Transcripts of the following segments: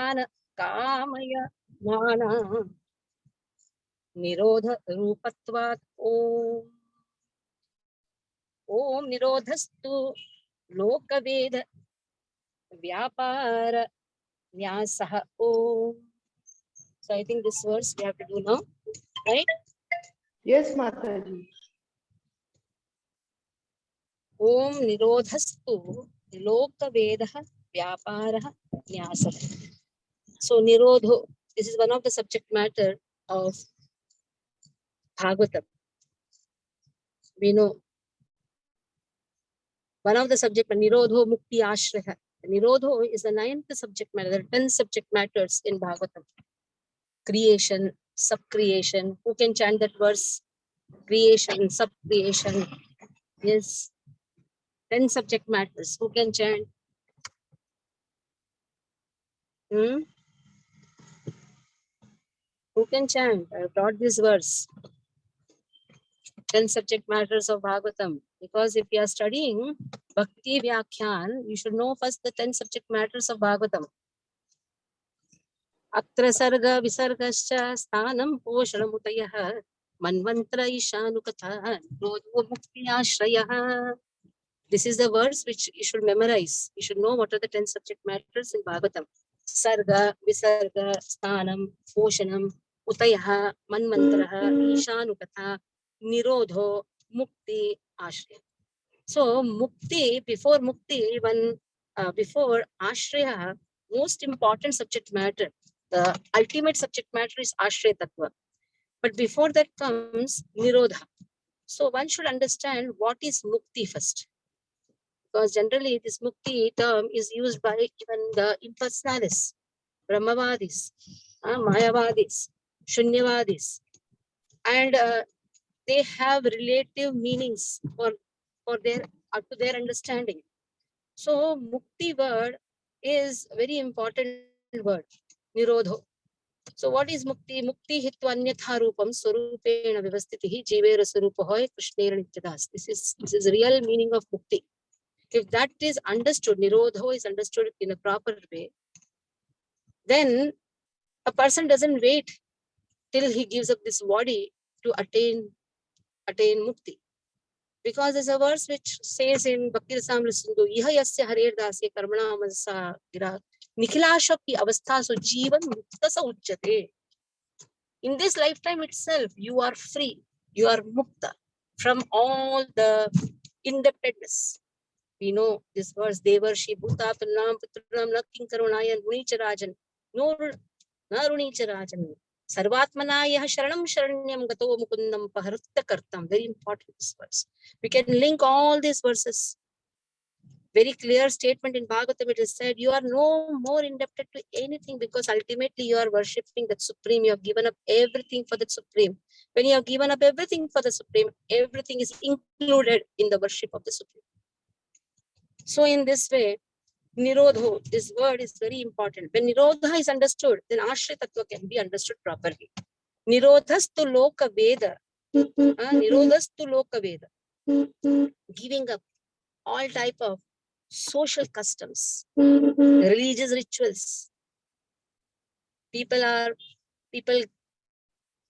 ज्ञान कामय माना निरोध रूपत्वात् ओम ओम निरोधस्तु लोकवेद व्यापार न्यासः ओम. So I think this verse we have to do now, right? Yes, Mataji. Om nirodhastu lokavedah vyaparah nyasah. So nirodho, this is one of the subject matter of Bhagavatam. We know one of the subject matter, nirodho mukti ashraya. Nirodho is the 9th subject matter. There are 10 subject matters in Bhagavatam. Creation, sub-creation. Who can chant that verse? Creation, sub-creation. Yes. 10 subject matters. Who can chant? Who can chant? I brought this verse. 10 subject matters of Bhagavatam. Because if you are studying Bhakti Vyakhyan, you should know first the 10 subject matters of Bhagavatam. Atra sarga visargascha sthanam poshanamutayah manvantra ishanukatha nrodho mukti ashrayah. This is the verse which you should memorize. You should know what are the 10 subject matters in Bhagavatam. Sarga, Visarga, Sthanam, Poshanam, Utayaha, Manmantraha, Ishanukatha, Nirodho, Mukti, Ashraya. So Mukti, before Ashraya, most important subject matter, the ultimate subject matter is Ashraya Tattva. But before that comes Nirodha. So one should understand what is Mukti first. Because generally this mukti term is used by even the impersonalists, Brahmavadis, Mayavadis, Shunyavadis, and they have relative meanings for their up to their understanding. So mukti word is a very important word, nirodho. So what is mukti? Mukti hitva anyatha rupam swarupena vivastitihi jivera swarupahoy krishnera nityadas. This is real meaning of mukti. If that is understood, nirodho is understood in a proper way, then a person doesn't wait till he gives up this body to attain mukti. Because there's a verse which says in Bhakti Rasamrita Sindhu, Iha yasya harer dasya karmana mansa gira nikhilashapi avasthaso jivan muktasa uchyate. In this lifetime itself, you are free. You are mukta from all the indebtedness. We know this verse, Devarshi Bhuta Purnam Putram Naking Karunayan Runicharajan Nur Narunicharajan Sarvatmanaya Sharanam Sharanyam Gato Mukundam Paharutta Kartam. Very important this verse. We can link all these verses. Very clear statement in Bhagavatam. It is said, you are no more indebted to anything because ultimately you are worshipping that Supreme. You have given up everything for the Supreme. When you have given up everything for the Supreme, everything is included in the worship of the Supreme. So in this way, Nirodho, this word is very important. When Nirodha is understood, then Ashraya Tattva can be understood properly. Nirodhastu loka veda. Nirodhastu loka veda. Giving up all type of social customs, religious rituals. People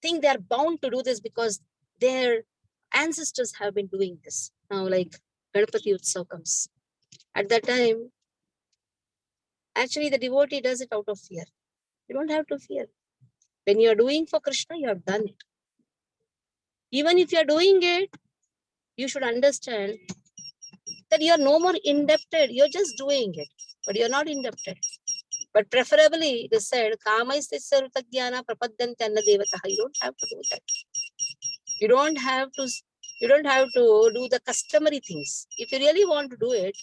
think they are bound to do this because their ancestors have been doing this. Now like Ganapati Utsav comes. At that time, actually the devotee does it out of fear. You don't have to fear. When you are doing for Krishna, you have done it. Even if you are doing it, you should understand that you are no more indebted. You're just doing it, but you're not indebted. But preferably, they said, Kamaistasarutagyana prapaddante anna devataha. You don't have to do that. You don't have to do the customary things. If you really want to do it,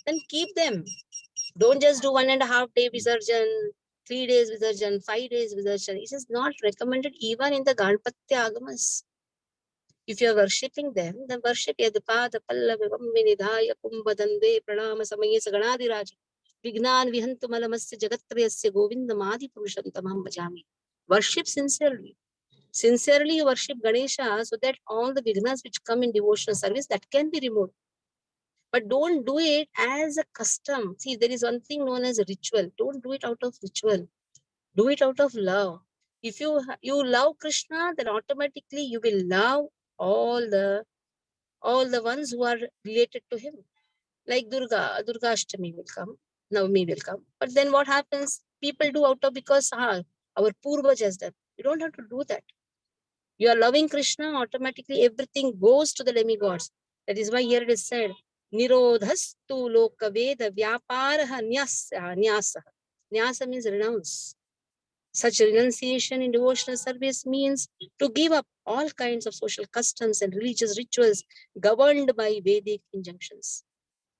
then keep them. Don't just do 1.5 day Visarjan, 3 days Visarjan, 5 days Visarjan. It is not recommended even in the Ganpatya Agamas. If you are worshipping them, then worship Yadpada Pallavam Vinidhaya Kumbadande Pranama Samaye Saganadiraja Vignan Vihantu Malamasya Jagatriyasya Govindamadi Purushantamam Bhajami. Worship sincerely. Sincerely worship Ganesha so that all the vignas which come in devotional service that can be removed. But don't do it as a custom. See, there is one thing known as a ritual. Don't do it out of ritual. Do it out of love. If you love Krishna, then automatically you will love all the ones who are related to him. Like Durga Ashtami will come, Navami will come. But then what happens? People do out of because our Purvaj has done. You don't have to do that. You are loving Krishna, automatically everything goes to the demigods. That is why here it is said, Nirodhastu lokaveda vyaparaha nyasa. Nyasa means renounce. Such renunciation in devotional service means to give up all kinds of social customs and religious rituals governed by Vedic injunctions.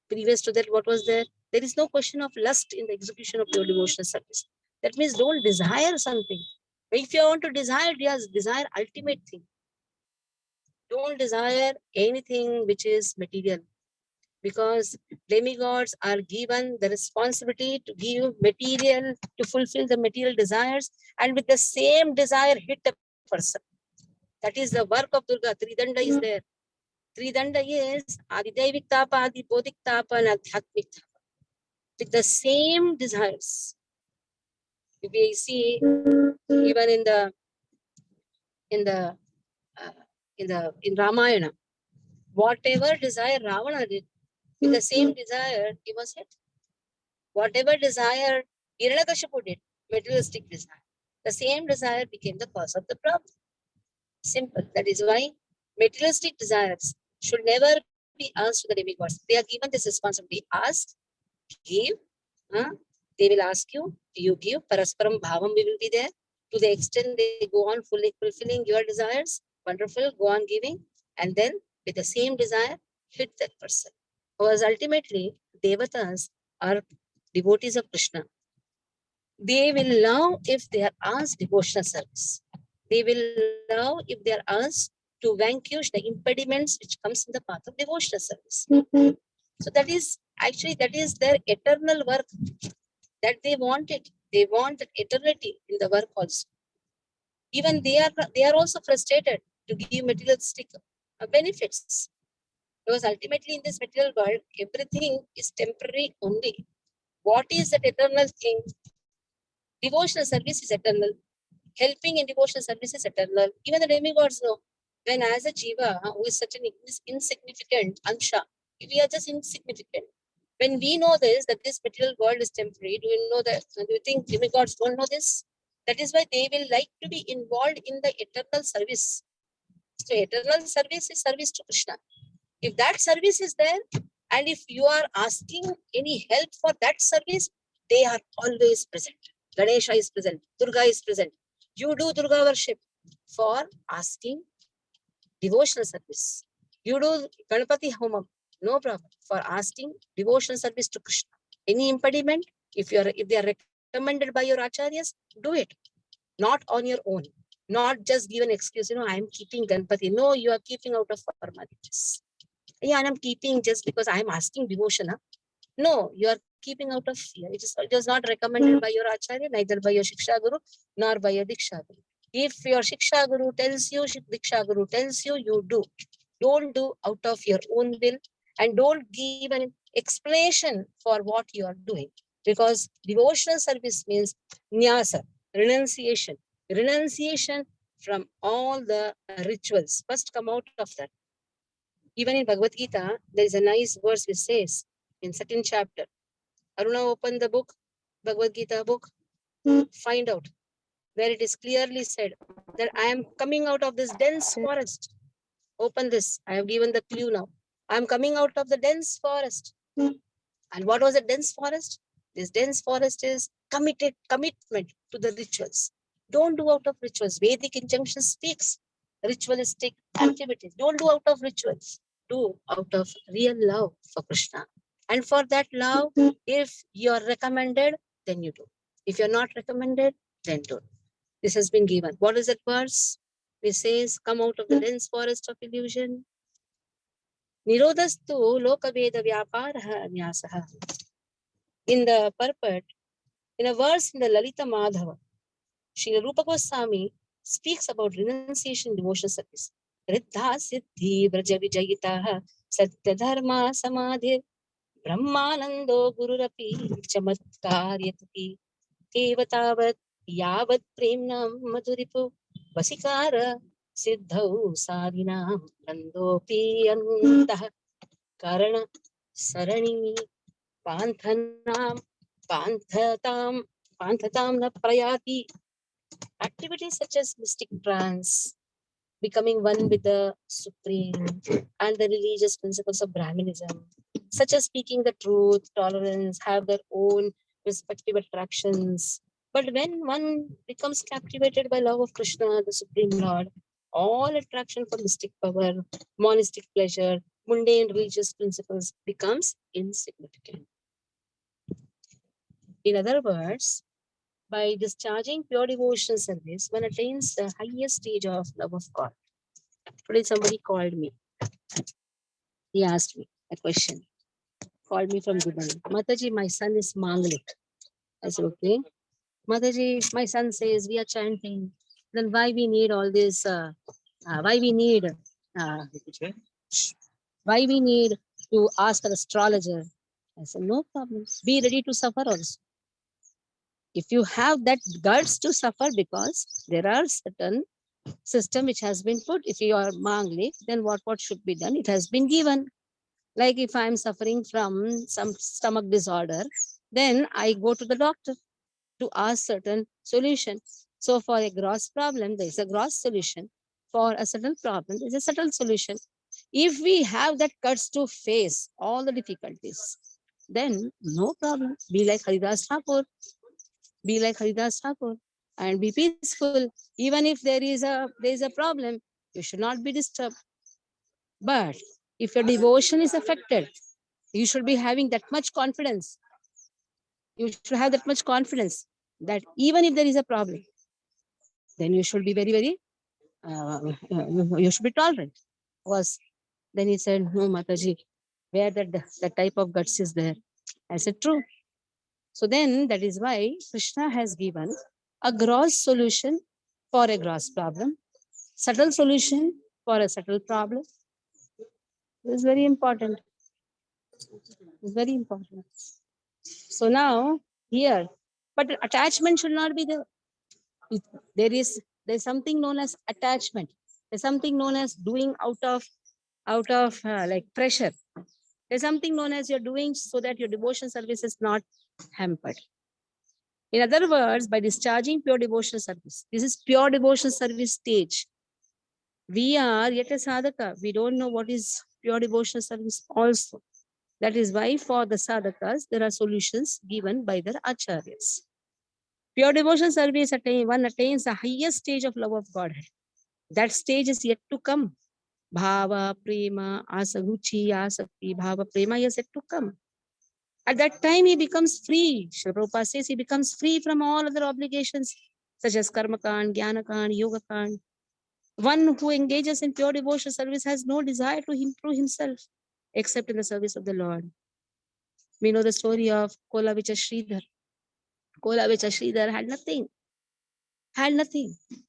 Previous to that, what was there? There is no question of lust in the execution of your devotional service. That means don't desire something. If you want to desire, yes, desire ultimate thing. Don't desire anything which is material, because demigods are given the responsibility to give material, to fulfill the material desires, and with the same desire hit the person. That is the work of Durga. Tridanda is there. Tridanda is Adidevik Tapa, Adi Bodhik Tapa, and Adhyatmik Tapa. With the same desires. If we see even in Ramayana, whatever desire Ravana did, with the same desire he was hit. Whatever desire Hiranyakashipu did, materialistic desire, the same desire became the cause of the problem. Simple. That is why materialistic desires should never be asked to the demigods. They are given this responsibility. Ask, give. They will ask you, do you give? Parasparam bhavam will be there. To the extent they go on fully fulfilling your desires, wonderful, go on giving. And then with the same desire, hit that person. Because ultimately, devatas are devotees of Krishna. They will love if they are asked devotional service. They will love if they are asked to vanquish the impediments which comes in the path of devotional service. So that is their eternal work that they want it. They want that eternity in the work also. Even they are also frustrated to give materialistic benefits. Because ultimately in this material world, everything is temporary only. What is that eternal thing? Devotional service is eternal. Helping in devotional service is eternal. Even the demigods know. When as a jiva who is such an insignificant ansha, we are just insignificant. When we know this, that this material world is temporary, do you know that? Do you think demigods don't know this? That is why they will like to be involved in the eternal service. So eternal service is service to Krishna. If that service is there, and if you are asking any help for that service, they are always present. Ganesha is present, Durga is present. You do Durga worship for asking devotional service. You do Ganapati Homam, no problem, for asking devotional service to Krishna. Any impediment, if they are recommended by your acharyas, do it. Not on your own. Not just give an excuse, I am keeping Ganpati. No, you are keeping out of formalities. Yeah, and I'm keeping just because I am asking devotion. No, you are keeping out of fear. It is not recommended by your acharya, neither by your Shiksha Guru, nor by your Diksha Guru. If your Shiksha Guru tells you, Diksha Guru tells you, you do. Don't do out of your own will, and don't give an explanation for what you are doing. Because devotional service means nyasa, renunciation. Renunciation from all the rituals. First come out of that. Even in Bhagavad Gita, there is a nice verse which says in second chapter, Aruna, open the book, Bhagavad Gita book, find out where it is clearly said that I am coming out of this dense forest. Open this. I have given the clue now. I am coming out of the dense forest. And what was a dense forest? This dense forest is commitment to the rituals. Don't do out of rituals. Vedic injunction speaks ritualistic activities. Don't do out of rituals. Do out of real love for Krishna. And for that love, if you are recommended, then you do. If you're not recommended, then don't. This has been given. What is that verse? It says, come out of the dense forest of illusion. Nirodhastu lokaveda vyaparaha nyasaha. In the purport, in a verse in the Lalita Madhava, Sri Rupa Goswami speaks about renunciation in devotional service. Riddha siddhi vraja vijayitaha Satyadharma Samadhi Brahmanando Gururapi Chamatkar Evatavat Yavat Premnam Madhuripu Vasikara Siddhau Sadinam Nandopi Antah Karana Sarani Panthanam Panthatam Panthatam na Prayati. Activities such as mystic trance, becoming one with the supreme, and the religious principles of Brahminism, such as speaking the truth, tolerance, have their own respective attractions. But when one becomes captivated by love of Krishna, the Supreme Lord, all attraction for mystic power, monastic pleasure, mundane religious principles becomes insignificant. In other words, by discharging pure devotional service, one attains the highest stage of love of God. Today somebody called me. He asked me a question. Called me from Dubai. Mataji, my son is Manglik. I said, okay. Mataji, my son says we are chanting. Then why we need all this? Why we need? Why we need to ask an astrologer? I said, no problem. Be ready to suffer also. If you have that guts to suffer, because there are certain system which has been put. If you are Manglik, then what should be done? It has been given. Like if I'm suffering from some stomach disorder, then I go to the doctor to ask certain solution. So for a gross problem, there is a gross solution. For a subtle problem, there is a subtle solution. If we have that guts to face all the difficulties, then no problem. Be like Haridas Thakur. Be like Haridas Thakur and be peaceful. Even if there is a problem, you should not be disturbed. But if your devotion is affected, you should be having that much confidence. You should have that much confidence that even if there is a problem, then you should be very, very, you should be tolerant. Was Then he said, no, Mataji, where that type of guts is there? I said, true. So then that is why Krishna has given a gross solution for a gross problem, subtle solution for a subtle problem. This is very important. It's very important. So now here, but attachment should not be there. There's something known as attachment. There's something known as doing out of like pressure. There's something known as you're doing so that your devotion service is not hampered. In other words, by discharging pure devotional service, this is pure devotional service stage. We are yet a sadhaka. We don't know what is pure devotional service also. That is why for the sadhakas, there are solutions given by their acharyas. Pure devotional service, one attains the highest stage of love of Godhead. That stage is yet to come. Bhava, prema, asaruchi, asakti, bhava, prema is yet to come. At that time, he becomes free. Srila Prabhupada says he becomes free from all other obligations, such as karma kand, jnana kand, yoga kand. One who engages in pure devotional service has no desire to improve himself except in the service of the Lord. We know the story of Kolavicha Sridhar. Kolavicha Sridhar had nothing.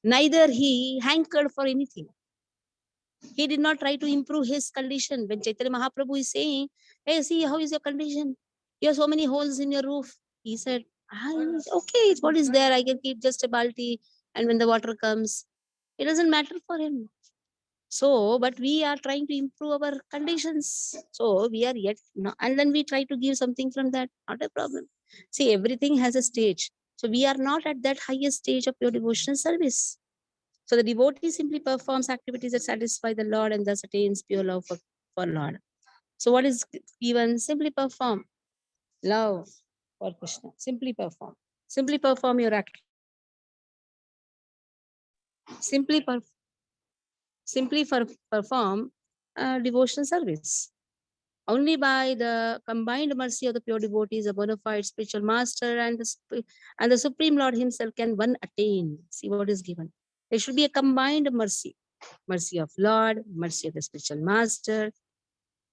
Neither he hankered for anything. He did not try to improve his condition. When Chaitanya Mahaprabhu is saying, hey, see, how is your condition? You have so many holes in your roof. He said, okay, what is there? I can keep just a balti, and when the water comes, it doesn't matter for him. So, but we are trying to improve our conditions. So we are yet, no, and then we try to give something from that, not a problem. See, everything has a stage. So we are not at that highest stage of your devotional service. So the devotee simply performs activities that satisfy the Lord and thus attains pure love for Lord. So what is given? Simply perform love for Krishna. Simply perform. Simply perform your act. Simply perform devotional service. Only by the combined mercy of the pure devotees, a bona fide spiritual master, and the Supreme Lord Himself can one attain. See what is given. There should be a combined mercy. Mercy of Lord, mercy of the spiritual master.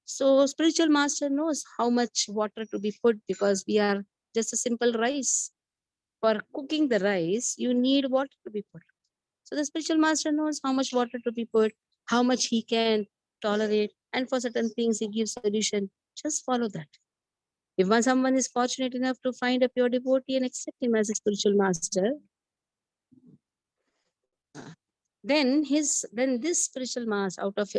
So spiritual master knows how much water to be put, because we are just a simple rice. For cooking the rice, you need water to be put. So the spiritual master knows how much water to be put, how much he can tolerate, And for certain things, he gives solution. Just follow that. If someone is fortunate enough to find a pure devotee and accept him as a spiritual master, then this spiritual master out of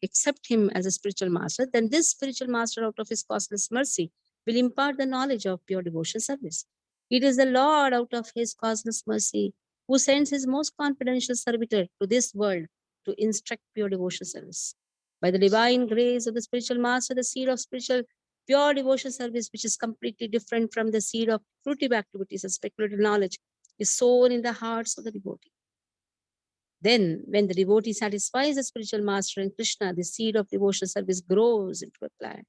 accept him as a spiritual master, then this spiritual master out of his causeless mercy will impart the knowledge of pure devotion service. It is the Lord out of his causeless mercy who sends his most confidential servitor to this world to instruct pure devotion service. By the divine grace of the spiritual master, the seed of spiritual pure devotion service, which is completely different from the seed of fruitive activities and speculative knowledge, is sown in the hearts of the devotee. Then, when the devotee satisfies the spiritual master in Krishna, the seed of devotional service grows into a plant,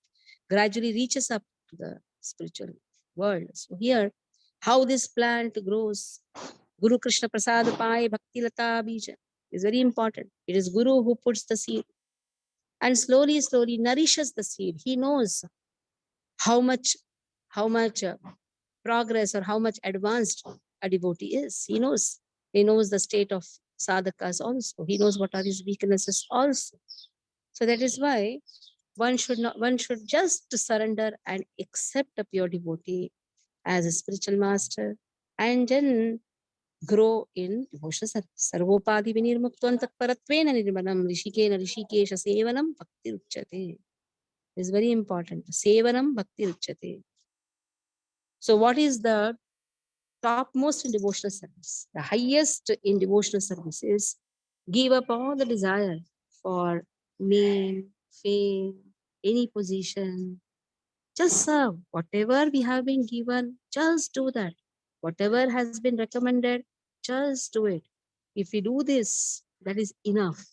gradually reaches up to the spiritual world. So here, how this plant grows, Guru Krishna Prasad Pai Bhakti Lata Bija is very important. It is Guru who puts the seed and slowly, slowly nourishes the seed. He knows how much progress or how much advanced a devotee is. He knows. He knows the state of sadhakas also. He knows what are his weaknesses also. So that is why one should just surrender and accept a pure devotee as a spiritual master and then grow in devotion service. Sarvopadi vinirmuktam tatparatvena nirmanam rishikena rishikesha sevanam bhakti uchyate. It is very important. Sevanam bhakti uchyate. So what is the topmost in devotional service? The highest in devotional service is give up all the desire for name, fame, any position. Just serve. Whatever we have been given, just do that. Whatever has been recommended, just do it. If we do this, that is enough.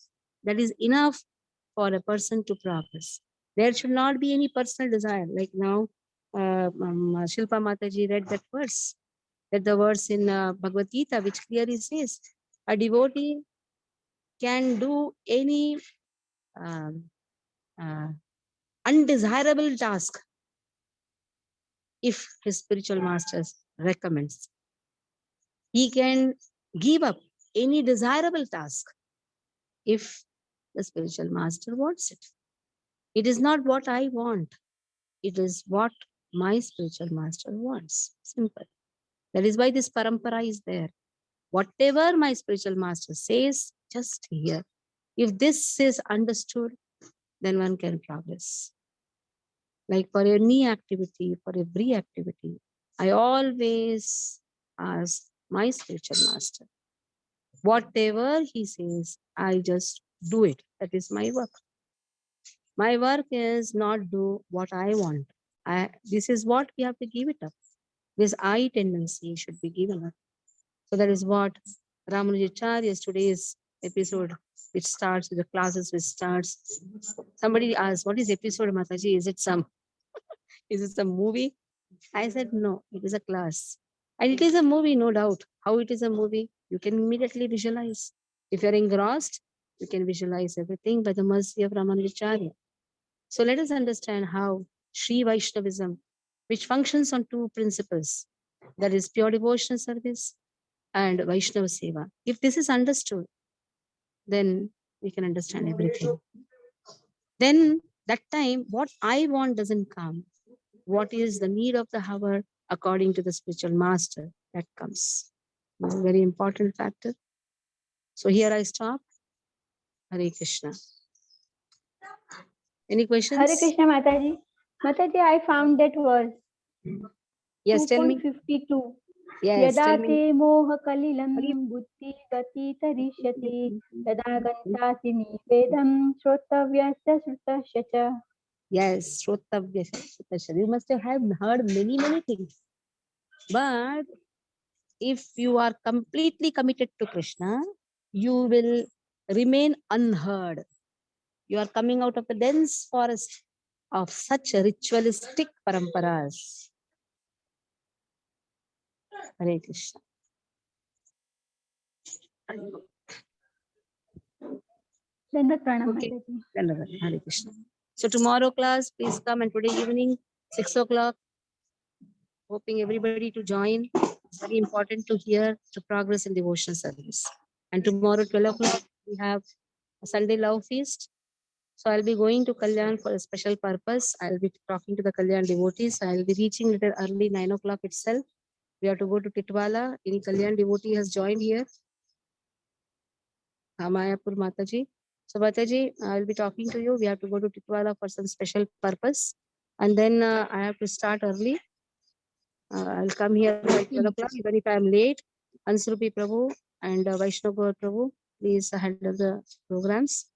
That is enough for a person to progress. There should not be any personal desire. Like now, Shilpa Mataji read that verse. That the verse in Bhagavad Gita, which clearly says, a devotee can do any um, uh, undesirable task if his spiritual master recommends. He can give up any desirable task if the spiritual master wants it. It is not what I want. It is what my spiritual master wants. Simple. That is why this parampara is there. Whatever my spiritual master says, just hear. If this is understood, then one can progress. Like for any activity, for every activity, I always ask my spiritual master. Whatever he says, I just do it. That is my work. My work is not do what I want. This is what we have to give it up. This I tendency should be given up. So that is what Ramanujacharya's today's episode, which starts with the classes, which starts. Somebody asked, what is episode, Mataji? Is it some movie? I said, no, it is a class. And it is a movie, no doubt. How it is a movie, you can immediately visualize. If you're engrossed, you can visualize everything by the mercy of Ramanujacharya. So let us understand how Sri Vaishnavism, which functions on two principles, that is pure devotional service and Vaishnava Seva. If this is understood, then we can understand everything. Then that time, what I want doesn't come. What is the need of the hour according to the spiritual master, that comes. This is a very important factor. So here I stop. Hare Krishna. Any questions? Hare Krishna Mataji. Mataji, I found that verse. Yes, tell me. 2.52. Yes, Yada tell me. te moha kalilam buddhi gati tarishyati yada gantasi nivedam shrotavyasya srutasya cha. Yes, Shrotavya. You must have heard many, many things. But if you are completely committed to Krishna, you will remain unheard. You are coming out of the dense forest of such ritualistic paramparas. Hare Krishna. Dandavat pranam Okay. Mataji. Hare Krishna. So tomorrow class, please come, and today evening, 6 o'clock. Hoping everybody to join. It's very important to hear the progress in devotional service. And tomorrow, 12 o'clock, we have a Sunday love feast. So I'll be going to Kalyan for a special purpose. I'll be talking to the Kalyan devotees. I'll be reaching little early 9 o'clock itself. We have to go to Titwala. Any Kalyan devotee has joined here. Mayapur Mataji. So Mataji, I'll be talking to you. We have to go to Titwala for some special purpose. And then I have to start early. I'll come here by 12 o'clock. Even if I'm late, Ansrupi Prabhu and Vaishnav Gaur Prabhu, please handle the programs.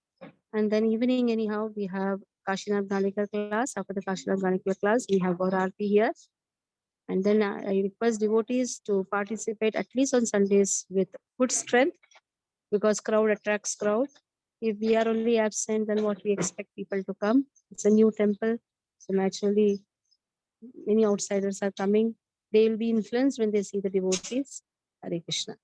And then evening, anyhow, we have Kashinath Ganikar class. After the Kashinath Ganikar class, we have Gaur Aarti here. And then I request devotees to participate at least on Sundays with good strength, because crowd attracts crowd. If we are only absent, then what we expect people to come? It's a new temple. So naturally, many outsiders are coming. They will be influenced when they see the devotees. Hare Krishna.